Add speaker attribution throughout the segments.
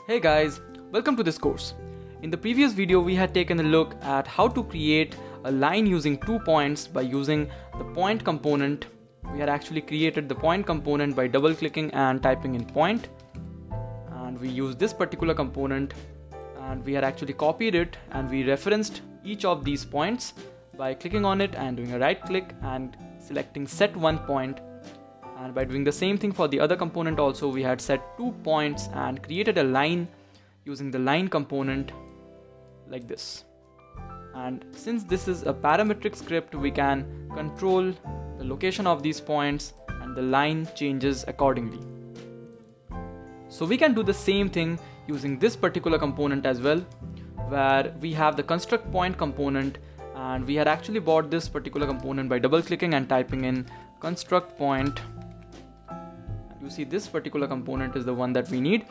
Speaker 1: Hey guys, welcome to this course. In the previous video we had taken a look at how to create a line using 2 points by using the point component. We had actually created the point component by double clicking and typing in point, and we used this particular component and we had actually copied it and we referenced each of these points by clicking on it and doing a right click and selecting set one point. And by doing the same thing for the other component also, we had set 2 points and created a line using the line component like this. And since this is a parametric script, we can control the location of these points and the line changes accordingly. So we can do the same thing using this particular component as well, where we have the construct point component, and we had actually bought this particular component by double clicking and typing in construct point. You see this particular component is the one that we need.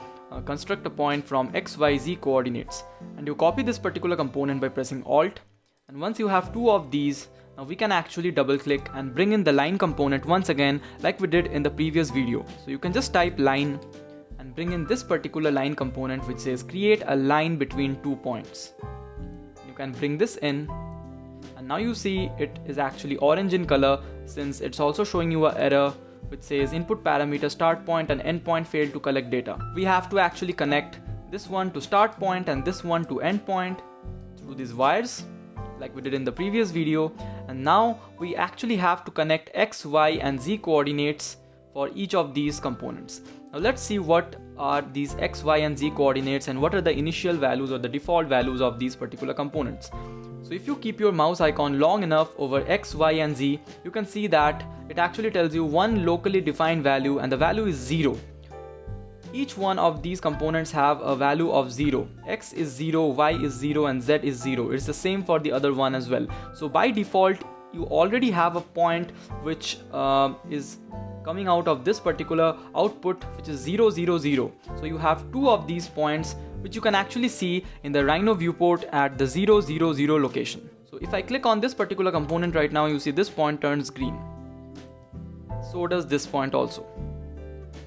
Speaker 1: Construct a point from XYZ coordinates, and you copy this particular component by pressing Alt, and once you have 2 of these, now we can actually double click and bring in the line component once again like we did in the previous video. So you can just type line and bring in this particular line component which says create a line between 2 points. You can bring this in, and now you see it is actually orange in color since it's also showing you an error which says input parameter start point and end point failed to collect data. We have to actually connect this one to start point and this one to end point through these wires like we did in the previous video, and now we actually have to connect X, Y and Z coordinates for each of these components. Now let's see what are these X, Y and Z coordinates and what are the initial values or the default values of these particular components. So if you keep your mouse icon long enough over X, Y and Z, you can see that it actually tells you one locally defined value and the value is 0. Each one of these components have a value of 0. X is 0, Y is 0 and Z is 0. It's the same for the other one as well. So by default, you already have a point which is coming out of this particular output which is 0, 0, 0. So you have 2 of these points which you can actually see in the Rhino viewport at the 0, 0, 0 location. So if I click on this particular component right now, you see this point turns green. So does this point also.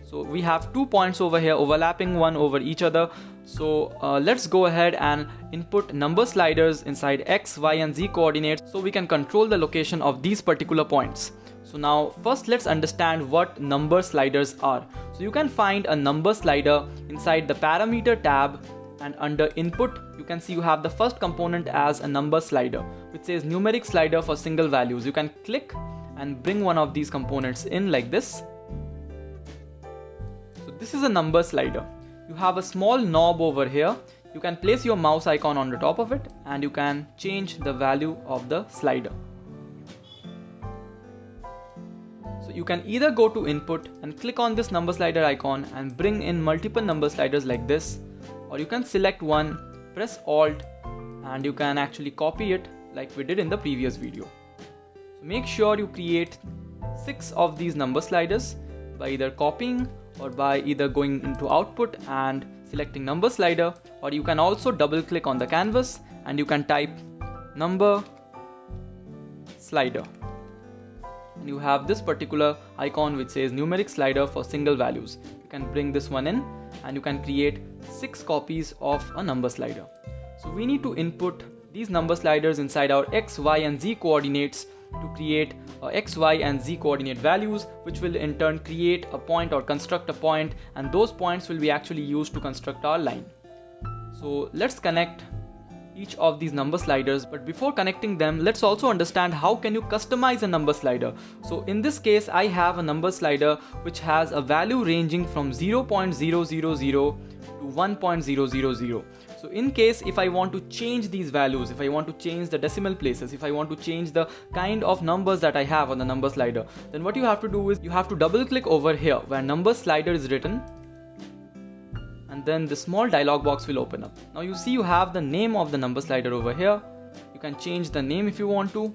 Speaker 1: So we have 2 points over here overlapping one over each other. So let's go ahead and input number sliders inside X, Y and Z coordinates so we can control the location of these particular points. So now first let's understand what number sliders are. So you can find a number slider inside the parameter tab, and under input you can see you have the first component as a number slider which says numeric slider for single values. You can click and bring one of these components in like this. So this is a number slider. You have a small knob over here. You can place your mouse icon on the top of it and you can change the value of the slider. So you can either go to input and click on this number slider icon and bring in multiple number sliders like this, or you can select one, press Alt, and you can actually copy it like we did in the previous video. So make sure you create 6 of these number sliders by either copying or by either going into output and selecting number slider, or you can also double click on the canvas and you can type number slider. And you have this particular icon which says numeric slider for single values. You can bring this one in and you can create 6 copies of a number slider. So we need to input these number sliders inside our X, Y and Z coordinates to create X, Y and Z coordinate values, which will in turn create a point or construct a point, and those points will be actually used to construct our line. So let's connect each of these number sliders, but before connecting them, let's also understand how can you customize a number slider. So in this case, I have a number slider which has a value ranging from 0.000 to 1.000. So in case if I want to change these values, if I want to change the decimal places, if I want to change the kind of numbers that I have on the number slider, then what you have to do is you have to double click over here where number slider is written, and then the small dialog box will open up. Now you see you have the name of the number slider over here. You can change the name if you want to,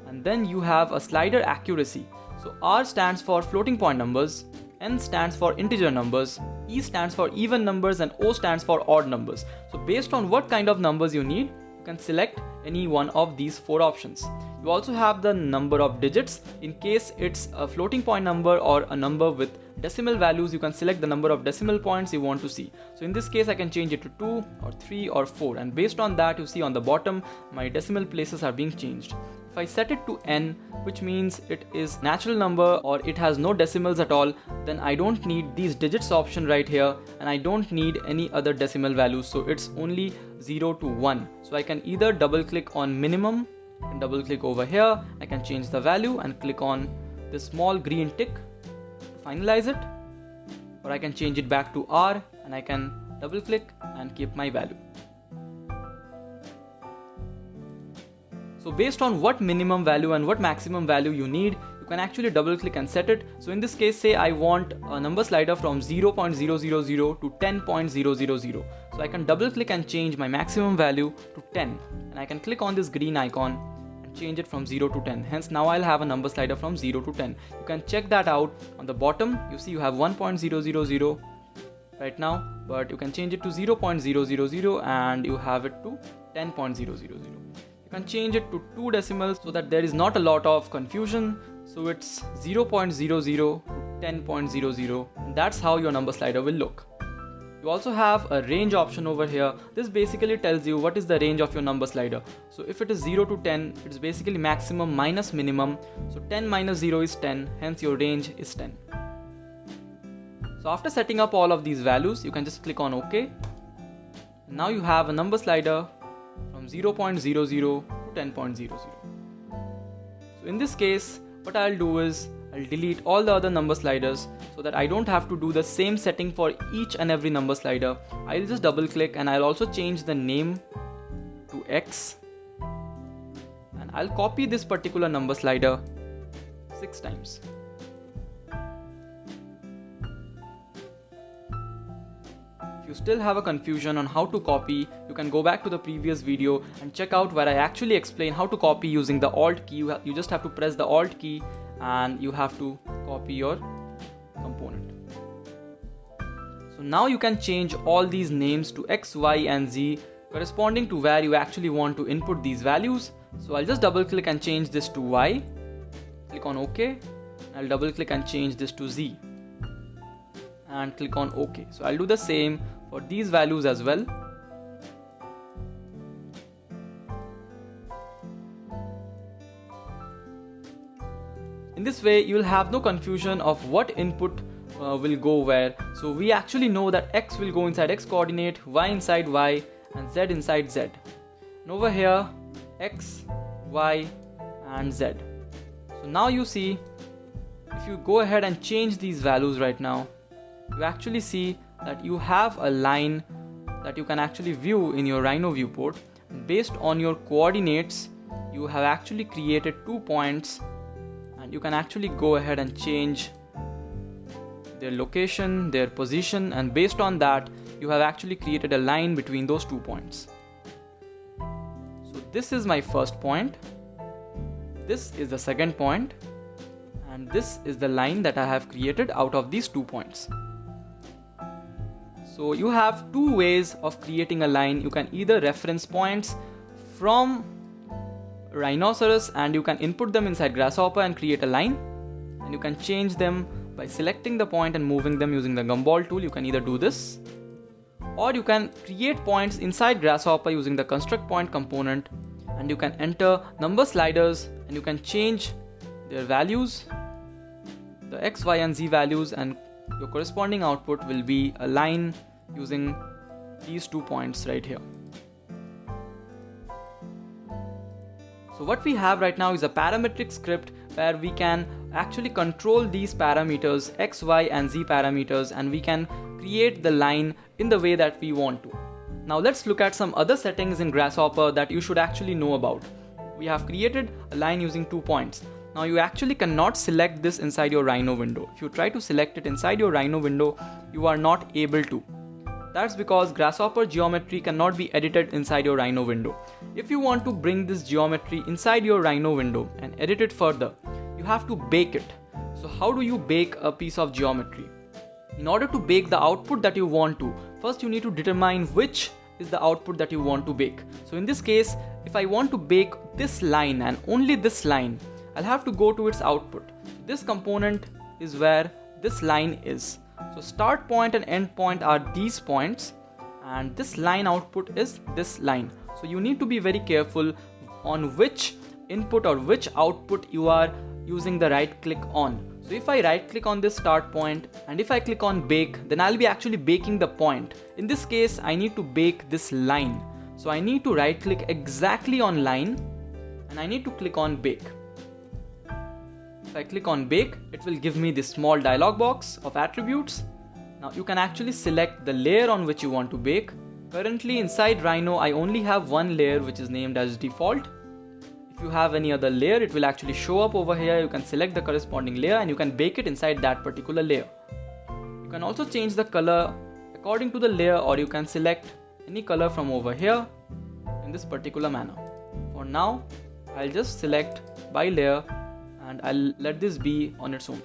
Speaker 1: and then you have a slider accuracy. So R stands for floating point numbers, N stands for integer numbers, E stands for even numbers and O stands for odd numbers. So based on what kind of numbers you need, you can select any one of these 4 options. You also have the number of digits. In case it's a floating point number or a number with decimal values, you can select the number of decimal points you want to see. So in this case, I can change it to 2 or 3 or 4, and based on that, you see on the bottom my decimal places are being changed. If I set it to n, which means it is natural number or it has no decimals at all, then I don't need these digits option right here, and I don't need any other decimal values, so it's only 0 to 1. So I can either double click on minimum and double click over here. I can change the value and click on this small green tick to finalize it, or I can change it back to R and I can double click and keep my value. So based on what minimum value and what maximum value you need, you can actually double click and set it. So in this case, say I want a number slider from 0.000 to 10.000. So I can double click and change my maximum value to 10, and I can click on this green icon and change it from 0 to 10. Hence now I'll have a number slider from 0 to 10. You can check that out on the bottom. You see you have 1.000 right now, but you can change it to 0.000 and you have it to 10.000. You can change it to 2 decimals so that there is not a lot of confusion. So it's 0.00 to 10.00, and that's how your number slider will look. You also have a range option over here. This basically tells you what is the range of your number slider. So if it is 0 to 10, it's basically maximum minus minimum. So 10 minus 0 is 10, hence your range is 10. So after setting up all of these values, you can just click on OK. Now you have a number slider from 0.00 to 10.00. So in this case, what I'll do is I'll delete all the other number sliders so that I don't have to do the same setting for each and every number slider. I'll just double click and I'll also change the name to X, and I'll copy this particular number slider 6 times. If you still have a confusion on how to copy, you can go back to the previous video and check out where I actually explain how to copy using the Alt key. You just have to press the Alt key and you have to copy your component. So now you can change all these names to X, Y and Z corresponding to where you actually want to input these values. So I'll just double click and change this to Y, click on OK. I'll double click and change this to Z and click on OK. So I'll do the same for these values as well. In this way, you will have no confusion of what input will go where. So we actually know that X will go inside X coordinate, Y inside Y and Z inside Z. And over here, X, Y and Z. So now you see, if you go ahead and change these values right now, you actually see that you have a line that you can actually view in your Rhino viewport. And based on your coordinates, you have actually created 2 points, and you can actually go ahead and change their location, their position, and based on that, you have actually created a line between those 2 points. So this is my first point, this is the second point, and this is the line that I have created out of these 2 points. So you have 2 ways of creating a line. You can either reference points from Rhinoceros and you can input them inside Grasshopper and create a line, and you can change them by selecting the point and moving them using the gumball tool. You can either do this, or you can create points inside Grasshopper using the construct point component, and you can enter number sliders and you can change their values, the X, Y and Z values, and your corresponding output will be a line using these 2 points right here. So what we have right now is a parametric script where we can actually control these parameters, X, Y and Z parameters, and we can create the line in the way that we want to. Now let's look at some other settings in Grasshopper that you should actually know about. We have created a line using 2 points. Now you actually cannot select this inside your Rhino window. If you try to select it inside your Rhino window, you are not able to. That's because Grasshopper geometry cannot be edited inside your Rhino window. If you want to bring this geometry inside your Rhino window and edit it further, you have to bake it. So how do you bake a piece of geometry? In order to bake the output that you want to, first you need to determine which is the output that you want to bake. So in this case, if I want to bake this line and only this line, I'll have to go to its output. This component is where this line is. So start point and end point are these points, and this line output is this line. So you need to be very careful on which input or which output you are using the right click on. So if I right click on this start point and if I click on bake, then I'll be actually baking the point. In this case, I need to bake this line. So I need to right click exactly on line and I need to click on bake. If I click on bake, it will give me this small dialog box of attributes. Now you can actually select the layer on which you want to bake. Currently inside Rhino, I only have one layer which is named as default. If you have any other layer, it will actually show up over here. You can select the corresponding layer and you can bake it inside that particular layer. You can also change the color according to the layer, or you can select any color from over here in this particular manner. For now, I'll just select by layer and I'll let this be on its own.